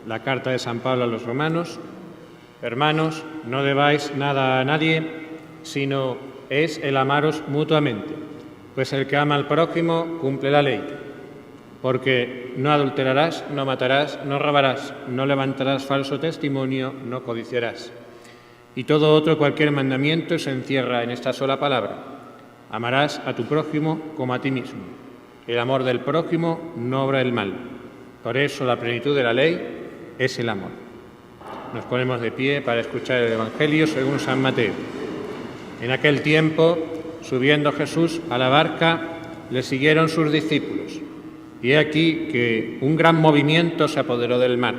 la carta de San Pablo a los romanos: hermanos, no debáis nada a nadie, sino es el amaros mutuamente, pues el que ama al prójimo cumple la ley. Porque no adulterarás, no matarás, no robarás, no levantarás falso testimonio, no codiciarás. Y todo otro, cualquier mandamiento, se encierra en esta sola palabra: amarás a tu prójimo como a ti mismo. El amor del prójimo no obra el mal. Por eso la plenitud de la ley es el amor. Nos ponemos de pie para escuchar el Evangelio según San Mateo. En aquel tiempo, subiendo Jesús a la barca, le siguieron sus discípulos. Y he aquí que un gran movimiento se apoderó del mar,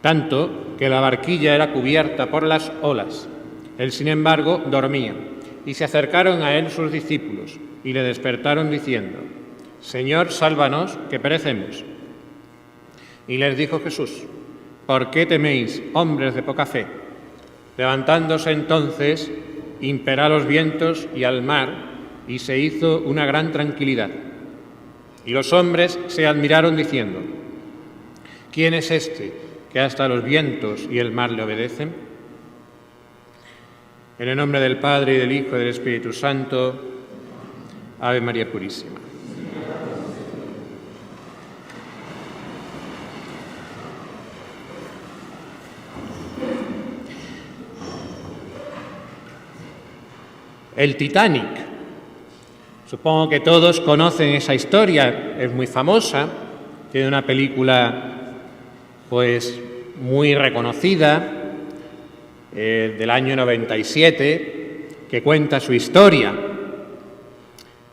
tanto que la barquilla era cubierta por las olas. Él, sin embargo, dormía. Y se acercaron a él sus discípulos y le despertaron diciendo: Señor, sálvanos, que perecemos. Y les dijo Jesús: ¿por qué teméis, hombres de poca fe? Levantándose entonces, imperó a los vientos y al mar, y se hizo una gran tranquilidad. Y los hombres se admiraron diciendo: ¿quién es este que hasta los vientos y el mar le obedecen? En el nombre del Padre, y del Hijo, y del Espíritu Santo. Ave María Purísima. El Titanic. Supongo que todos conocen esa historia, es muy famosa, tiene una película pues muy reconocida del año 97 que cuenta su historia.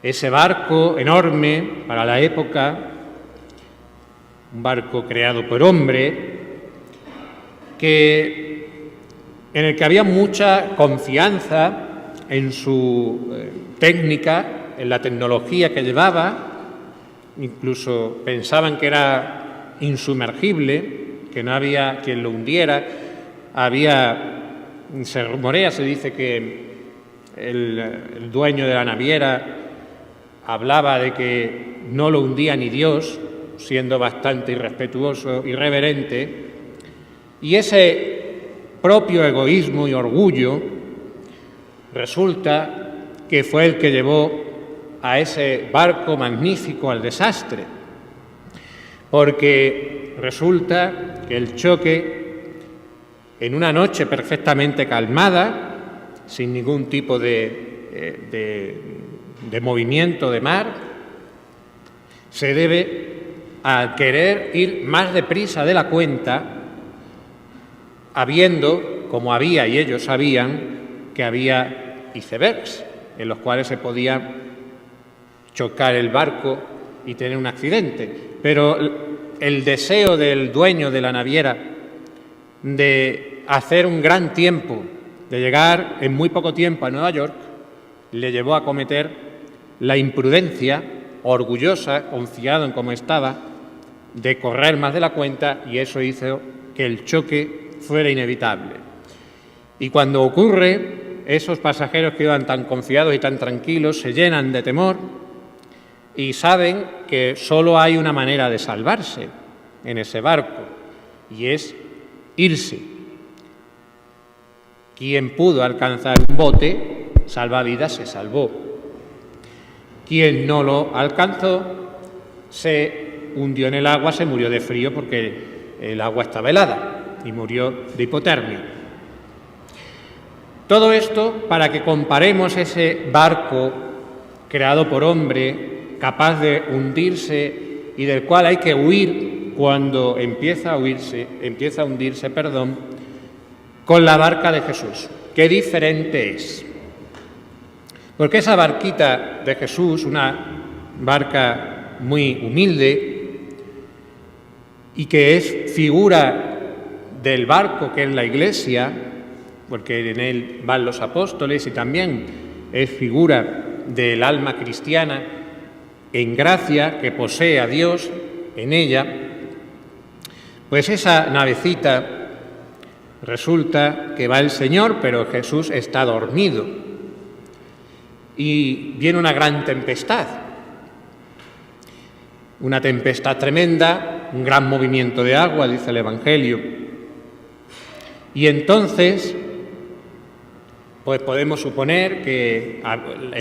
Ese barco enorme para la época, un barco creado por hombre, en el que había mucha confianza en su técnica, en la tecnología que llevaba. Incluso pensaban que era insumergible, que no había quien lo hundiera. Se rumorea, se dice que el dueño de la naviera hablaba de que no lo hundía ni Dios, siendo bastante irrespetuoso, irreverente. Y ese propio egoísmo y orgullo resulta que fue el que llevó a ese barco magnífico al desastre, porque resulta que el choque, en una noche perfectamente calmada, sin ningún tipo de movimiento de mar, se debe a querer ir más deprisa de la cuenta, habiendo, como había y ellos sabían, que había icebergs en los cuales se podía chocar el barco y tener un accidente. Pero el deseo del dueño de la naviera de hacer un gran tiempo, de llegar en muy poco tiempo a Nueva York, le llevó a cometer la imprudencia, orgullosa, confiado en cómo estaba, de correr más de la cuenta, y eso hizo que el choque fuera inevitable. Y cuando ocurre, esos pasajeros que iban tan confiados y tan tranquilos se llenan de temor y saben que solo hay una manera de salvarse en ese barco, y es irse. Quien pudo alcanzar un bote salvavidas se salvó. Quien no lo alcanzó se hundió en el agua, se murió de frío porque el agua estaba helada y murió de hipotermia. Todo esto para que comparemos ese barco creado por hombre, capaz de hundirse y del cual hay que huir cuando empieza a hundirse, con la barca de Jesús. ¡Qué diferente es! Porque esa barquita de Jesús, una barca muy humilde y que es figura del barco que es la Iglesia, porque en él van los apóstoles, y también es figura del alma cristiana en gracia que posee a Dios en ella, pues esa navecita resulta que va el Señor, pero Jesús está dormido y viene una gran tempestad, una tempestad tremenda, un gran movimiento de agua, dice el Evangelio. Y entonces, pues podemos suponer que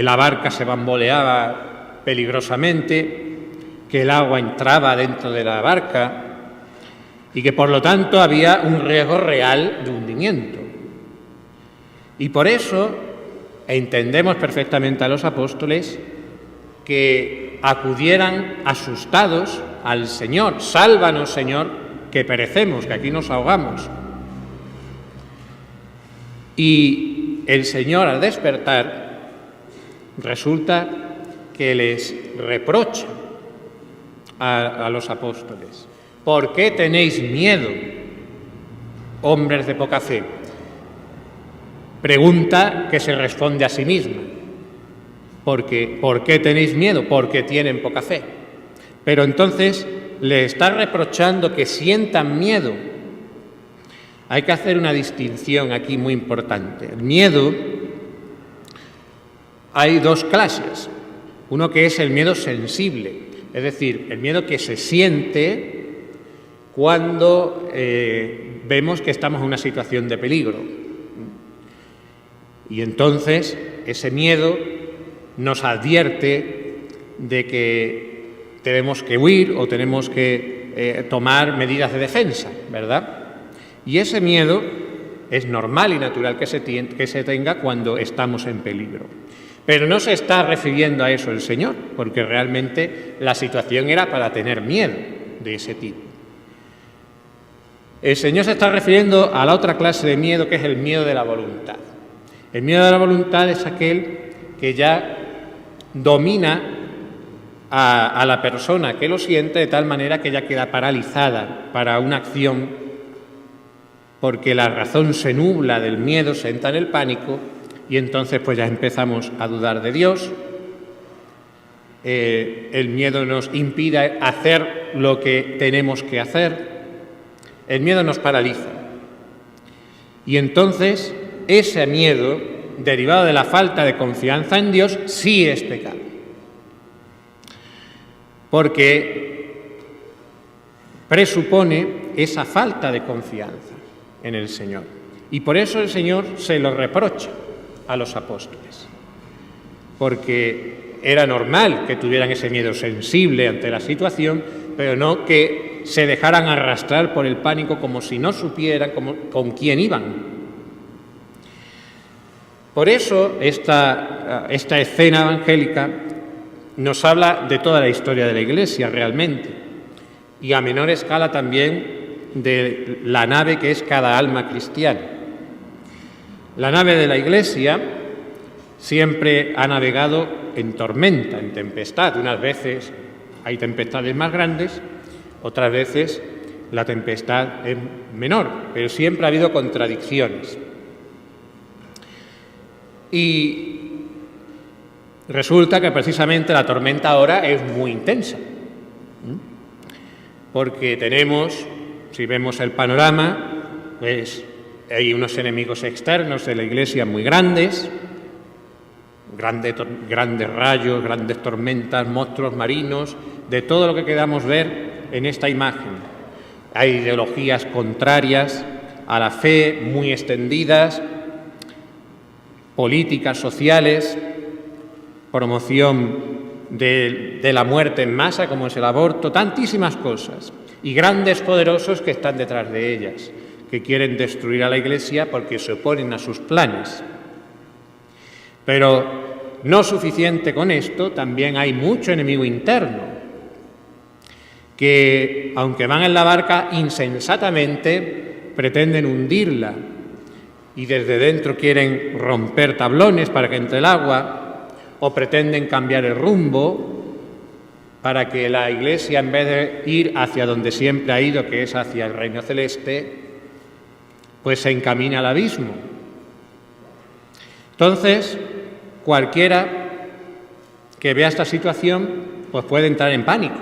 la barca se bamboleaba peligrosamente, que el agua entraba dentro de la barca y que por lo tanto había un riesgo real de hundimiento. Y por eso entendemos perfectamente a los apóstoles que acudieran asustados al Señor: sálvanos, Señor, que perecemos, que aquí nos ahogamos. Y el Señor, al despertar, resulta que les reprocha a los apóstoles: ¿por qué tenéis miedo, hombres de poca fe? Pregunta que se responde a sí misma. ¿Por qué tenéis miedo? Porque tienen poca fe. Pero entonces le está reprochando que sientan miedo. Hay que hacer una distinción aquí muy importante. El miedo, hay dos clases. Uno que es el miedo sensible, es decir, el miedo que se siente cuando vemos que estamos en una situación de peligro. Y entonces ese miedo nos advierte de que tenemos que huir o tenemos que tomar medidas de defensa, ¿verdad? Y ese miedo es normal y natural que se tenga cuando estamos en peligro. Pero no se está refiriendo a eso el Señor, porque realmente la situación era para tener miedo de ese tipo. El Señor se está refiriendo a la otra clase de miedo, que es el miedo de la voluntad. El miedo de la voluntad es aquel que ya domina a la persona que lo siente de tal manera que ya queda paralizada para una acción, porque la razón se nubla del miedo, se entra en el pánico y entonces pues ya empezamos a dudar de Dios. El miedo nos impide hacer lo que tenemos que hacer. El miedo nos paraliza. Y entonces ese miedo, derivado de la falta de confianza en Dios, sí es pecado. Porque presupone esa falta de confianza en el Señor. Y por eso el Señor se lo reprocha a los apóstoles. Porque era normal que tuvieran ese miedo sensible ante la situación, pero no que se dejaran arrastrar por el pánico como si no supieran con quién iban. Por eso esta escena evangélica nos habla de toda la historia de la Iglesia realmente, y a menor escala también de la nave que es cada alma cristiana. La nave de la Iglesia siempre ha navegado en tormenta, en tempestad. Unas veces hay tempestades más grandes, otras veces la tempestad es menor, pero siempre ha habido contradicciones. Y resulta que precisamente la tormenta ahora es muy intensa, porque tenemos, si vemos el panorama, pues hay unos enemigos externos de la Iglesia muy grandes, grandes rayos, grandes tormentas, monstruos marinos, de todo lo que queramos ver en esta imagen. Hay ideologías contrarias a la fe muy extendidas, políticas sociales, promoción de la muerte en masa, como es el aborto, tantísimas cosas, y grandes poderosos que están detrás de ellas, que quieren destruir a la Iglesia porque se oponen a sus planes. Pero no suficiente con esto, también hay mucho enemigo interno, que, aunque van en la barca, insensatamente pretenden hundirla, y desde dentro quieren romper tablones para que entre el agua, o pretenden cambiar el rumbo para que la Iglesia, en vez de ir hacia donde siempre ha ido, que es hacia el reino celeste, pues se encamine al abismo. Entonces, cualquiera que vea esta situación, pues puede entrar en pánico.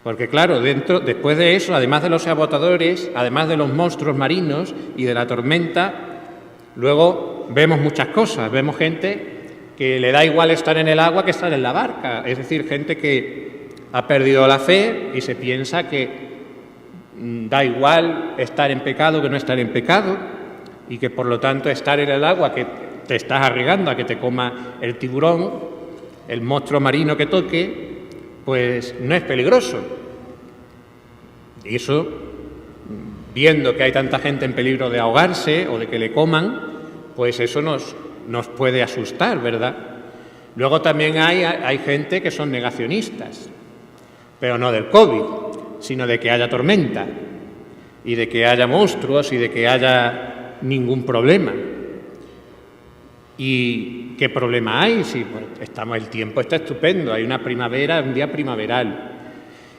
Porque claro, después de eso, además de los sabotadores, además de los monstruos marinos y de la tormenta, luego vemos muchas cosas. Vemos gente que le da igual estar en el agua que estar en la barca. Es decir, gente que ha perdido la fe y se piensa que da igual estar en pecado que no estar en pecado, y que por lo tanto estar en el agua que te estás arriesgando a que te coma el tiburón, el monstruo marino que toque, pues no es peligroso. Y eso, viendo que hay tanta gente en peligro de ahogarse o de que le coman, pues eso nos puede asustar, ¿verdad? Luego también hay gente que son negacionistas, pero no del COVID, sino de que haya tormenta y de que haya monstruos y de que haya ningún problema. ¿Y qué problema hay? Si pues, el tiempo está estupendo, hay una primavera, un día primaveral.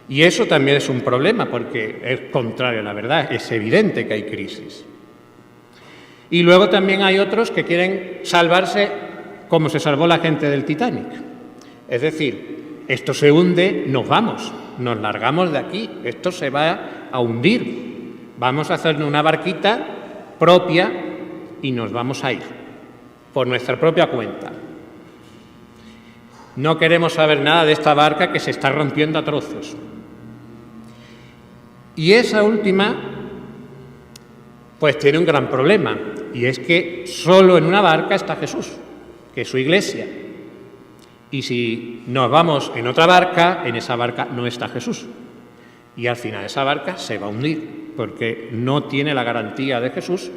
Y eso también es un problema porque es contrario a la verdad, es evidente que hay crisis. Y luego también hay otros que quieren salvarse como se salvó la gente del Titanic. Es decir, esto se hunde, nos vamos, nos largamos de aquí, esto se va a hundir. Vamos a hacernos una barquita propia y nos vamos a ir, por nuestra propia cuenta. No queremos saber nada de esta barca que se está rompiendo a trozos. Y esa última, pues tiene un gran problema, y es que solo en una barca está Jesús, que es su iglesia. Y si nos vamos en otra barca, en esa barca no está Jesús. Y al final esa barca se va a hundir, porque no tiene la garantía de Jesús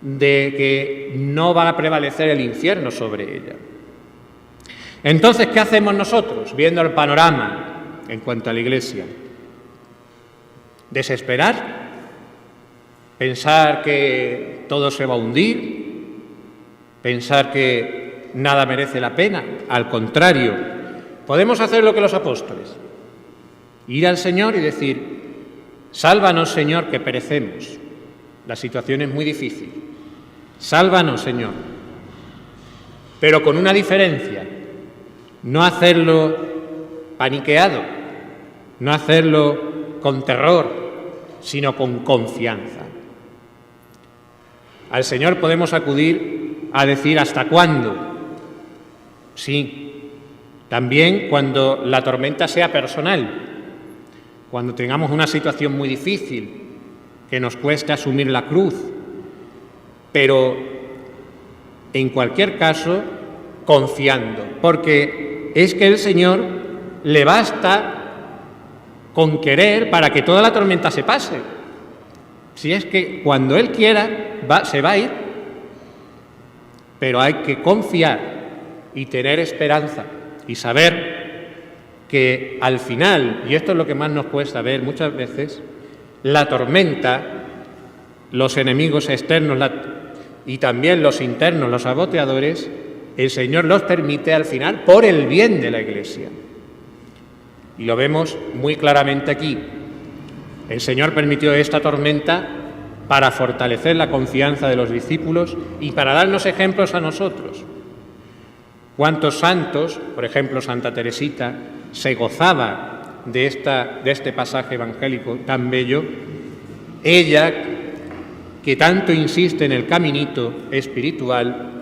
de que no va a prevalecer el infierno sobre ella. Entonces, ¿qué hacemos nosotros, viendo el panorama en cuanto a la iglesia? ¿Desesperar? ¿Pensar que todo se va a hundir? ¿Pensar que nada merece la pena? Al contrario, podemos hacer lo que los apóstoles. Ir al Señor y decir: sálvanos, Señor, que perecemos. La situación es muy difícil. Sálvanos, Señor. Pero con una diferencia: no hacerlo paniqueado, no hacerlo con terror, sino con confianza. Al Señor podemos acudir a decir: ¿hasta cuándo? Sí, también cuando la tormenta sea personal, cuando tengamos una situación muy difícil, que nos cueste asumir la cruz, pero en cualquier caso confiando, porque es que el Señor le basta con querer para que toda la tormenta se pase. Si es que cuando Él quiera se va a ir, pero hay que confiar y tener esperanza y saber que al final, y esto es lo que más nos cuesta ver muchas veces, la tormenta, los enemigos externos y también los internos, los saboteadores, el Señor los permite al final por el bien de la Iglesia. Y lo vemos muy claramente aquí. El Señor permitió esta tormenta para fortalecer la confianza de los discípulos y para darnos ejemplos a nosotros. ¿Cuántos santos, por ejemplo Santa Teresita, se gozaba de este pasaje evangélico tan bello? Ella, que tanto insiste en el caminito espiritual,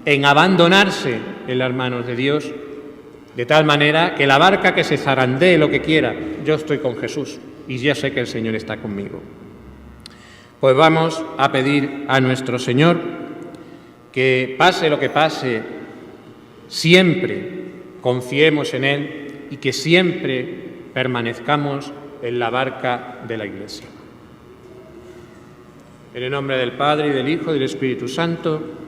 en abandonarse en las manos de Dios, de tal manera que la barca que se zarandee lo que quiera, yo estoy con Jesús y ya sé que el Señor está conmigo. Pues vamos a pedir a nuestro Señor que pase lo que pase, siempre confiemos en Él y que siempre permanezcamos en la barca de la Iglesia. En el nombre del Padre, y del Hijo, y del Espíritu Santo.